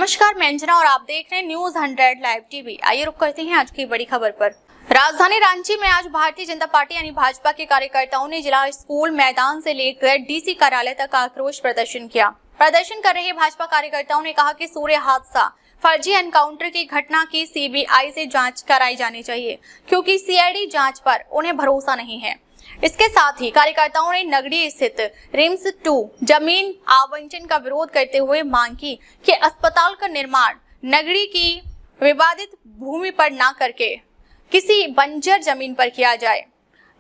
नमस्कार, मैं अंजना और आप देख रहे हैं न्यूज 100 लाइव टीवी। आइए रुक करते हैं आज की बड़ी खबर पर। राजधानी रांची में आज भारतीय जनता पार्टी यानी भाजपा के कार्यकर्ताओं ने जिला स्कूल मैदान से लेकर डीसी कार्यालय तक आक्रोश प्रदर्शन किया। प्रदर्शन कर रहे भाजपा कार्यकर्ताओं ने कहा कि सूर्य हादसा फर्जी एनकाउंटर की घटना की सीबीआई से जांच कराई जानी चाहिए, क्योंकि सीआईडी जांच पर उन्हें भरोसा नहीं है। इसके साथ ही कार्यकर्ताओं ने नगड़ी स्थित रिम्स 2 जमीन आवंटन का विरोध करते हुए मांग की कि अस्पताल का निर्माण नगरी की विवादित भूमि पर न करके किसी बंजर जमीन पर किया जाए।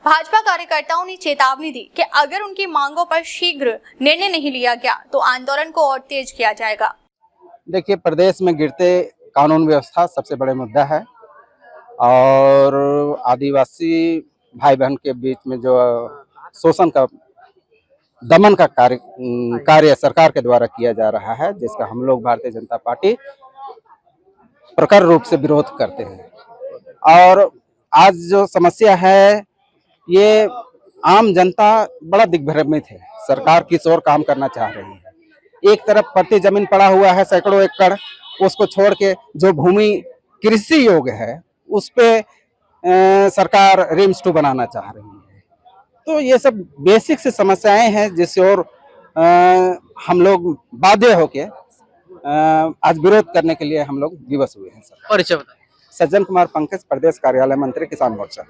भाजपा कार्यकर्ताओं ने चेतावनी दी कि अगर उनकी मांगों पर शीघ्र निर्णय नहीं लिया गया तो आंदोलन को और तेज किया जाएगा। देखिए, प्रदेश में गिरते कानून व्यवस्था सबसे बड़े मुद्दा है और आदिवासी भाई बहन के बीच में जो शोषण का दमन का कार्य सरकार के द्वारा किया जा रहा है, जिसका हम लोग भारतीय जनता पार्टी प्रखर रूप से विरोध करते हैं। और आज जो समस्या है, ये आम जनता बड़ा दिग्भ्रमित है। सरकार किस ओर काम करना चाह रही है। एक तरफ प्रति जमीन पड़ा हुआ है सैकड़ों एकड़, उसको छोड़ के जो भूमि कृषि योग्य है उस पे सरकार रिम्स 2 बनाना चाह रही है। तो ये सब बेसिक से समस्याएं हैं जिससे और हम लोग बाध्य होके आज विरोध करने के लिए हम लोग विवश हुए हैं। सर, परिचय बताइए। सज्जन कुमार पंकज, प्रदेश कार्यालय मंत्री, किसान मोर्चा।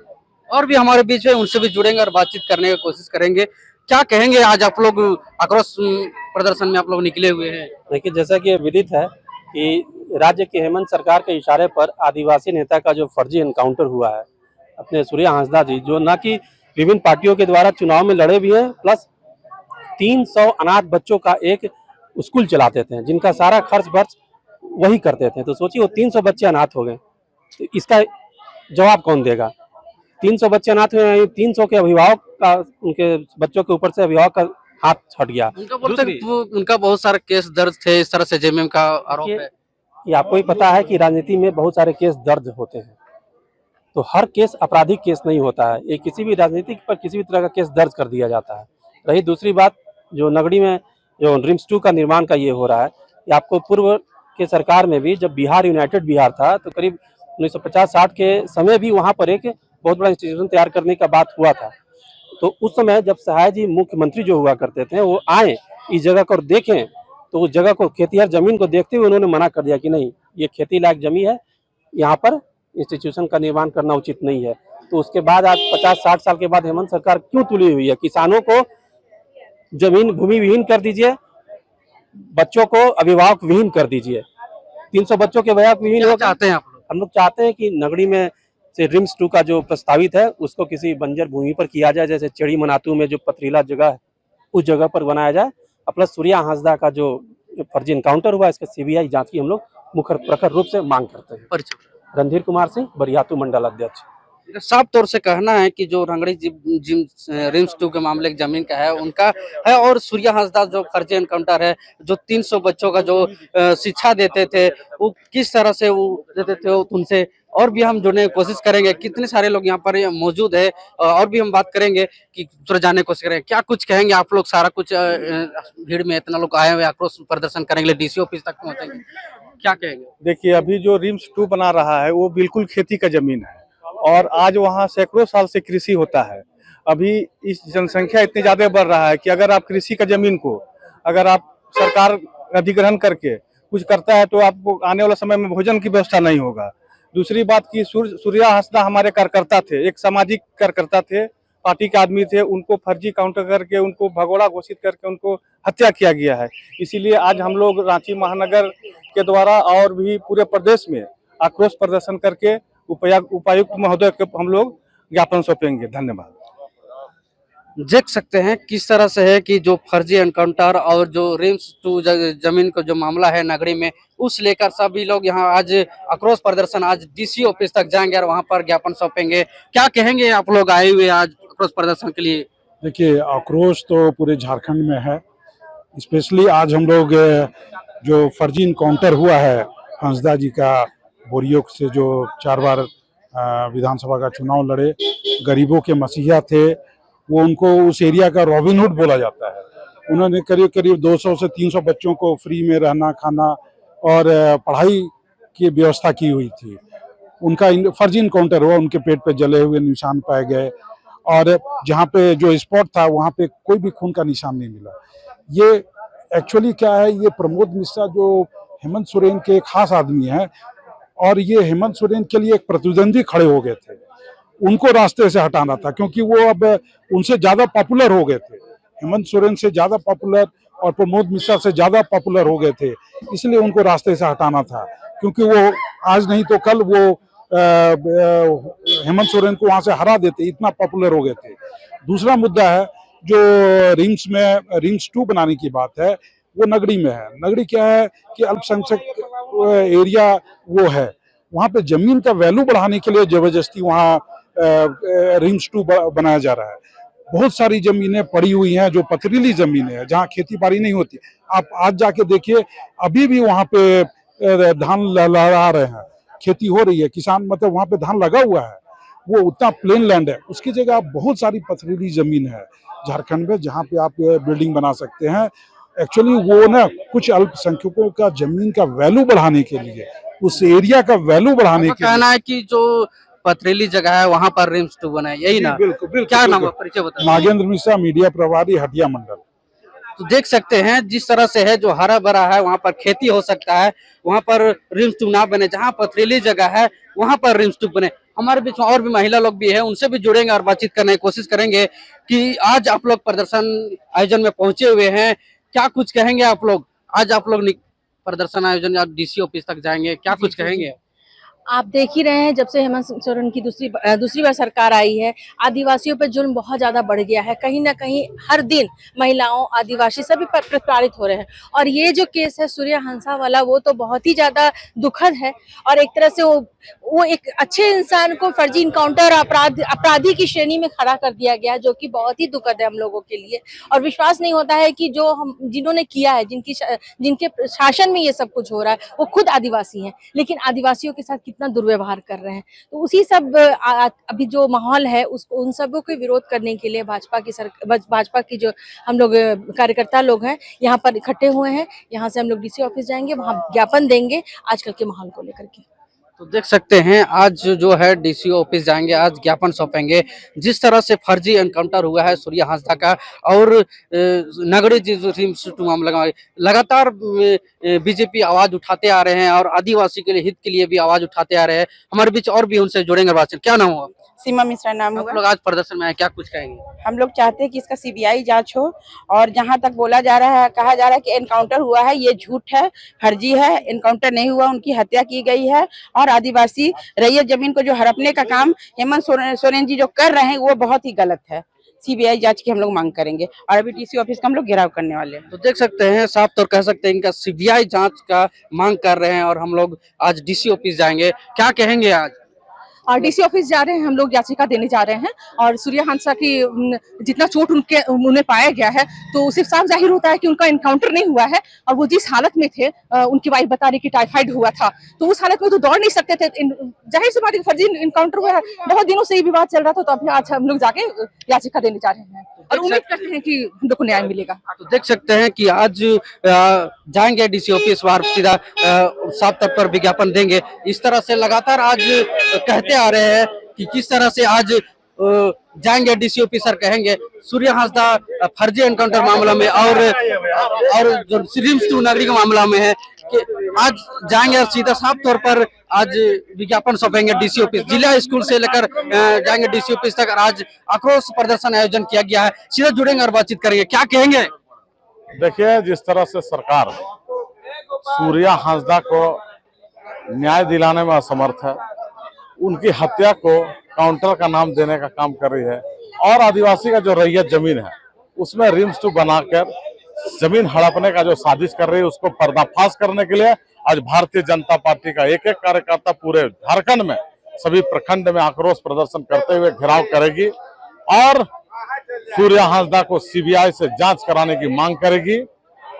और भी हमारे बीच है, उनसे भी जुड़ेंगे और बातचीत करने की कोशिश करेंगे। क्या कहेंगे, आज आप लोग आक्रोश प्रदर्शन में आप लोग निकले हुए हैं? देखिए, जैसा कि विदित है कि राज्य की हेमंत सरकार के इशारे पर आदिवासी नेता का जो फर्जी एनकाउंटर हुआ है अपने सूर्य हांसदा जी, जो ना कि विभिन्न पार्टियों के द्वारा चुनाव में लड़े भी हैं, प्लस 300 अनाथ बच्चों का एक स्कूल चलाते थे जिनका सारा खर्च वर्च वही करते थे। तो सोचिए, वो 300 बच्चे अनाथ हो गए, तो इसका जवाब कौन देगा? 300 बच्चे अनाथ हुए, 300 के अभिभावक का, उनके बच्चों के ऊपर से अभिभावक का हाथ हट गया। उनका बहुत सारे केस दर्ज थे, इस तरह से जेएमएम का आरोप है। ये आपको ही पता है कि राजनीति में बहुत सारे केस दर्ज होते हैं, तो हर केस आपराधिक केस नहीं होता है। ये किसी भी राजनीतिक पर किसी भी तरह का केस दर्ज कर दिया जाता है। रही दूसरी बात, जो नगड़ी में जो रिम्स 2 का निर्माण का ये हो रहा है, ये आपको पूर्व के सरकार में भी, जब बिहार यूनाइटेड बिहार था, तो करीब 1950-60 के समय भी वहाँ पर एक बहुत बड़ा इंस्टीट्यूशन तैयार करने का बात हुआ था। तो उस समय जब सहाय जी मुख्यमंत्री जो हुआ करते थे, वो आए इस जगह को देखें, तो उस जगह को, खेतिहर जमीन को देखते हुए उन्होंने मना कर दिया कि नहीं, ये खेती लायक जमीन है, यहाँ पर इंस्टीट्यूशन का निर्माण करना उचित नहीं है। तो उसके बाद आज 50-60 साल के बाद हेमंत सरकार क्यों तुली हुई है? किसानों को जमीन भूमि विहीन कर दीजिए, बच्चों को अभिभावक विहीन कर दीजिए। 300 बच्चों के अभिभावक विहीन हो चाहते हैं आप लोग? हम लोग चाहते हैं कि नगरी में से रिम्स 2 का जो प्रस्तावित है उसको किसी बंजर भूमि पर किया जाए, जैसे चेड़ी मनातू में जो पथरीला जगह है उस जगह पर बनाया जाए। प्लस सूर्या हांसदा का जो फर्जी एनकाउंटर हुआ, इसका सीबीआई जांच की हम लोग मुख्य प्रखर रूप से मांग करते हैं। रणधीर कुमार सिंह, बरियातू मंडल अध्यक्ष। साफ तौर से कहना है कि जो रंगड़ी रिम्स 2 के मामले की जमीन का है उनका है, और सूर्या हांसदा जो फर्जी एनकाउंटर है, जो 300 बच्चों का जो शिक्षा देते थे, वो किस तरह से वो देते थे, उनसे और भी हम जुड़ने की कोशिश करेंगे। कितने सारे लोग यहाँ पर मौजूद है, और भी हम बात करेंगे कि थोड़ा जानने की कोशिश करेंगे। क्या कुछ कहेंगे आप लोग? सारा कुछ भीड़ में इतना लोग आए हुए आक्रोश प्रदर्शन करेंगे, डीसी ऑफिस तक पहुंचेंगे, क्या कहेंगे? देखिए, अभी जो रिम्स 2 बना रहा है वो बिल्कुल खेती का जमीन है और आज वहाँ सैकड़ों साल से कृषि होता है। अभी इस जनसंख्या इतनी ज्यादा बढ़ रहा है कि अगर आप कृषि का जमीन को अगर आप सरकार अधिग्रहण करके कुछ करता है तो आपको आने वाला समय में भोजन की व्यवस्था नहीं होगा। दूसरी बात की, सूर्या हांसदा हमारे कार्यकर्ता थे, एक सामाजिक कार्यकर्ता थे, पार्टी के आदमी थे। उनको फर्जी काउंटर करके, उनको भगोड़ा घोषित करके उनको हत्या किया गया है। इसीलिए आज हम लोग रांची महानगर के द्वारा और भी पूरे प्रदेश में आक्रोश प्रदर्शन करके उपायुक्त महोदय के हम लोग ज्ञापन सौंपेंगे। धन्यवाद। देख सकते हैं किस तरह से है कि जो फर्जी एनकाउंटर और जो रिम्स 2 जमीन का जो मामला है नगरी में, उस लेकर सभी लोग यहाँ आज आक्रोश प्रदर्शन आज डीसी ऑफिस तक जाएंगे और वहां पर ज्ञापन सौंपेंगे। क्या कहेंगे आप लोग आए हुए आज आक्रोश प्रदर्शन के लिए? देखिए, आक्रोश तो पूरे झारखंड में है। स्पेशली आज हम लोग जो फर्जी इनकाउंटर हुआ है हांसदा जी का, बोरियो से जो 4 बार विधानसभा का चुनाव लड़े, गरीबों के मसीहा थे, वो उनको उस एरिया का रॉबिनहुड बोला जाता है। उन्होंने करीब 200 से 300 बच्चों को फ्री में रहना खाना और पढ़ाई की व्यवस्था की हुई थी। उनका फर्जी इनकाउंटर हुआ, उनके पेट पे जले हुए निशान पाए गए और जहाँ पे जो स्पॉट था वहाँ पे कोई भी खून का निशान नहीं मिला। ये एक्चुअली क्या है, ये प्रमोद मिश्रा जो हेमंत सोरेन के खास आदमी हैं और ये हेमंत सोरेन के लिए एक प्रतिद्वंदी खड़े हो गए थे, उनको रास्ते से हटाना था क्योंकि वो अब उनसे ज्यादा पॉपुलर हो गए थे। हेमंत सोरेन से ज्यादा पॉपुलर और प्रमोद मिश्रा से ज्यादा पॉपुलर हो गए थे, इसलिए उनको रास्ते से हटाना था क्योंकि वो आज नहीं तो कल वो हेमंत सोरेन को वहां से हरा देते, इतना पॉपुलर हो गए थे। दूसरा मुद्दा है जो रिम्स 2 बनाने की बात है, वो नगड़ी में है। नगड़ी क्या है कि अल्पसंख्यक एरिया वो है, वहाँ पे जमीन का वैल्यू बढ़ाने के लिए जबरदस्ती वहाँ रिम्स 2 बनाया जा रहा है। बहुत सारी जमीनें पड़ी हुई हैं जो पथरीली जमीनें हैं, जहाँ खेती बाड़ी नहीं होती। आप आज जाके देखिए, अभी भी वहाँ पे धान लहरा रहे हैं, खेती हो रही है, किसान मतलब वहाँ पे धान लगा हुआ है, वो उतना प्लेन लैंड है। उसकी जगह बहुत सारी पथरीली जमीन है झारखंड में जहाँ पे आप बिल्डिंग बना सकते हैं। एक्चुअली वो ना कुछ अल्पसंख्यकों का जमीन का वैल्यू बढ़ाने के लिए, उस एरिया का वैल्यू बढ़ाने के लिए कहना है कि जो पथरीली जगह है वहाँ पर रिम्स 2 बना है, यही ना? बिल्कुल बिल्कुल। क्या नाम है, परिचय बताइए। नागेंद्र मिश्रा, मीडिया प्रभारी, हटिया मंडल। तो देख सकते हैं जिस तरह से है, जो हरा भरा है वहाँ पर खेती हो सकता है, वहाँ पर रिम्स 2 ना बने। जहाँ पथरीली जगह है वहाँ पर रिम्स 2 बने। हमारे बीच में और भी महिला लोग भी है, उनसे भी जुड़ेंगे और बातचीत करने की कोशिश करेंगे कि आज आप लोग प्रदर्शन आयोजन में पहुंचे हुए हैं, क्या कुछ कहेंगे आप लोग? आज आप लोग प्रदर्शन आयोजन या डीसी ऑफिस तक जाएंगे, क्या कुछ कहेंगे? आप देख ही रहे हैं, जब से हेमंत सोरेन की दूसरी बार सरकार आई है, आदिवासियों पर जुल्म बहुत ज्यादा बढ़ गया है। कहीं ना कहीं हर दिन महिलाओं, आदिवासी सभी पर प्रताड़ित हो रहे हैं। और ये जो केस है सूर्या हंसा वाला, वो तो बहुत ही ज्यादा दुखद है। और एक तरह से वो एक अच्छे इंसान को फर्जी इनकाउंटर अपराधी की श्रेणी में खड़ा कर दिया गया, जो कि बहुत ही दुखद है हम लोगों के लिए। और विश्वास नहीं होता है कि जो हम जिन्होंने किया है, जिनके शासन में ये सब कुछ हो रहा है, वो खुद आदिवासी हैं, लेकिन आदिवासियों के साथ कितना दुर्व्यवहार कर रहे हैं। तो उसी सब अभी जो माहौल है, उसको उन सबों के विरोध करने के लिए भाजपा की जो हम लोग कार्यकर्ता लोग हैं, यहाँ पर इकट्ठे हुए हैं। यहाँ से हम लोग डीसी ऑफिस जाएंगे, वहाँ ज्ञापन देंगे आजकल के माहौल को लेकर के। तो देख सकते हैं आज जो है डीसी ऑफिस जाएंगे, आज ज्ञापन सौंपेंगे। जिस तरह से फर्जी एनकाउंटर हुआ है सूर्या हांसदा का और नगड़ी रिम्स 2 मामला, लगातार बीजेपी आवाज उठाते आ रहे हैं और आदिवासी के लिए हित के लिए भी आवाज उठाते आ रहे हैं। हमारे बीच और भी उनसे जुड़ेंगे बातचीत। क्या नाम हुआ? सीमा मिश्रा नाम आप हुआ। लोग आज प्रदर्शन में आए, क्या कुछ कहेंगे? हम लोग चाहते हैं कि इसका सीबीआई जांच हो, और जहां तक बोला जा रहा है, कहा जा रहा है कि एनकाउंटर हुआ है, ये झूठ है, फर्जी है। एनकाउंटर नहीं हुआ, उनकी हत्या की गई है। और आदिवासी रैयत जमीन को जो हड़पने का काम हेमंत सोरेन जी जो कर रहे हैं, वो बहुत ही गलत है। सीबीआई जांच की हम लोग मांग करेंगे और अभी डीसी ऑफिस का हम लोग घेराव करने वाले हैं। तो देख सकते हैं, साफ तौर कह सकते हैं इनका सीबीआई जांच का मांग कर रहे हैं और हम लोग आज डीसी ऑफिस जाएंगे। क्या कहेंगे आज? और डीसी ऑफिस जा रहे हैं, हम लोग याचिका देने जा रहे हैं। और सूर्या हंसा की जितना चोट उन्हें पाया गया है, तो उससे साफ जाहिर होता है कि उनका एनकाउंटर नहीं हुआ है। और वो जिस हालत में थे, उनकी वाइफ बता रही कि टाइफाइड हुआ था, तो उस हालत में तो दौड़ नहीं सकते थे। जाहिर सी बात है, फर्जी एनकाउंटर हुआ है। बहुत दिनों से ये विवाद चल रहा था, तो अभी आज हम लोग जाके याचिका देने जा रहे हैं और उम्मीद करते हैं कि हम लोग को न्याय मिलेगा। तो देख सकते हैं कि आज जाएंगे डीसी ऑफिस, बाहर सीधा साफ तौर पर विज्ञापन देंगे। इस तरह से लगातार आज कहते आ रहे हैं कि किस तरह से आज जाएंगे डीसी ऑफिसर, कहेंगे सूर्या हांसदा फर्जी एनकाउंटर मामला में और जो रिम्स 2 नगरी का मामला में है कि आज जाएंगे और सीधा साफ तौर पर आज विज्ञापन सौंपेंगे डीसी ऑफिस। जिला स्कूल से लेकर जाएंगे डीसी ऑफिस तक आज आक्रोश प्रदर्शन आयोजन किया गया है। सीधा जुड़ेंगे और बातचीत करेंगे। क्या कहेंगे? देखिए, जिस तरह से सरकार सूर्या हांसदा को न्याय दिलाने में असमर्थ है, उनकी हत्या को काउंटर का नाम देने का काम कर रही है, और आदिवासी का जो रैयत जमीन है उसमें रिम्स 2 बनाकर जमीन हड़पने का जो साजिश कर रही है, उसको पर्दाफाश करने के लिए आज भारतीय जनता पार्टी का एक एक कार्यकर्ता पूरे झारखंड में सभी प्रखंड में आक्रोश प्रदर्शन करते हुए घेराव करेगी और सूर्या हांसदा को सीबीआई से जांच कराने की मांग करेगी।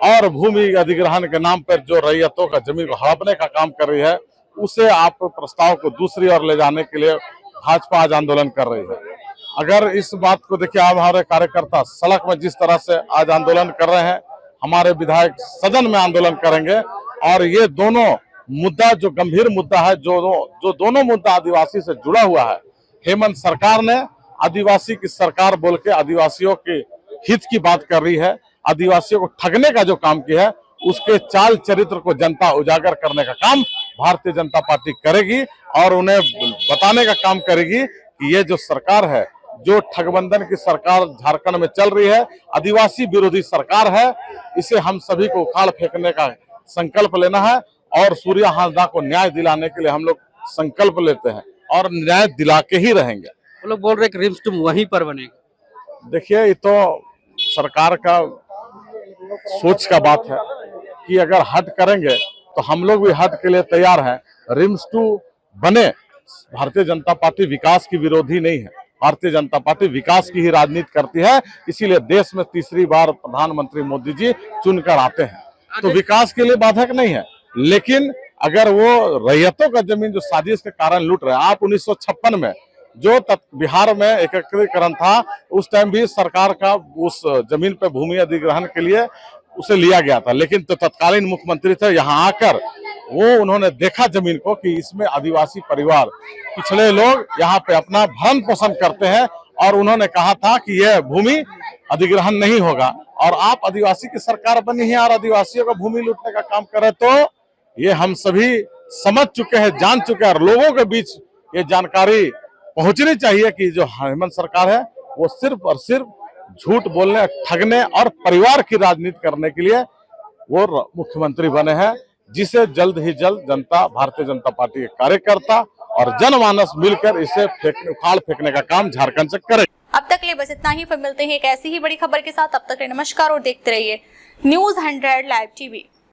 और भूमि अधिग्रहण के नाम पर जो रैयतों का जमीन को हड़पने का काम कर रही है, उसे आप प्रस्ताव को दूसरी ओर ले जाने के लिए भाजपा आज आंदोलन कर रही है। अगर इस बात को देखिए, आप हमारे कार्यकर्ता सड़क में जिस तरह से आज आंदोलन कर रहे हैं, हमारे विधायक सदन में आंदोलन करेंगे, और ये दोनों मुद्दा जो गंभीर मुद्दा है, जो दोनों मुद्दा आदिवासी से जुड़ा हुआ है, हेमंत सरकार ने आदिवासी की सरकार बोल के आदिवासियों के हित की बात कर रही है। आदिवासियों को ठगने का जो काम किया है, उसके चाल चरित्र को जनता उजागर करने का काम भारतीय जनता पार्टी करेगी और उन्हें बताने का काम करेगी कि ये जो सरकार है, जो ठगबंधन की सरकार झारखंड में चल रही है, आदिवासी विरोधी सरकार है, इसे हम सभी को उखाड़ फेंकने का संकल्प लेना है और सूर्या हांसदा को न्याय दिलाने के लिए हम लोग संकल्प लेते हैं और न्याय दिला के ही रहेंगे। वो लोग बोल रहे हैं कि रिम्स 2 वहीं पर बनेगा। देखिए, ये तो सरकार का सोच का बात है कि अगर हट करेंगे तो हम लोग भी हट के लिए तैयार हैं। रिम्स 2 बने, भारतीय जनता पार्टी विकास की विरोधी नहीं है। भारतीय जनता पार्टी विकास की ही राजनीति करती है, इसीलिए देश में तीसरी बार प्रधानमंत्री मोदी जी चुनकर आते हैं, तो विकास के लिए बाधक नहीं है। लेकिन अगर वो रैयतों का जमीन जो साजिश के कारण लूट रहे हैं, आप 1956 में जो बिहार में एकीकरण था, उस टाइम भी सरकार का उस जमीन पे भूमि अधिग्रहण के लिए उसे लिया गया था, लेकिन तो तत्कालीन मुख्यमंत्री थे, यहाँ आकर उन्होंने देखा जमीन को कि इसमें आदिवासी परिवार, पिछड़े लोग यहाँ पे अपना भरण पोषण करते हैं और उन्होंने कहा था कि यह भूमि अधिग्रहण नहीं होगा। और आप आदिवासी की सरकार बनी है और आदिवासियों का भूमि लूटने का काम करे, तो ये हम सभी समझ चुके हैं, जान चुके हैं और लोगों के बीच ये जानकारी पहुंचनी चाहिए कि जो हेमंत सरकार है वो सिर्फ और सिर्फ झूठ बोलने, ठगने और परिवार की राजनीति करने के लिए वो मुख्यमंत्री बने हैं, जिसे जल्द ही जल्द जनता, भारतीय जनता पार्टी के कार्यकर्ता और जनमानस मिलकर इसे उखाड़ फेंकने का काम झारखंड से करे। अब तक के लिए बस इतना ही, फिर मिलते हैं एक ऐसी ही बड़ी खबर के साथ। तब तक के लिए नमस्कार और देखते रहिए News 100 Live TV।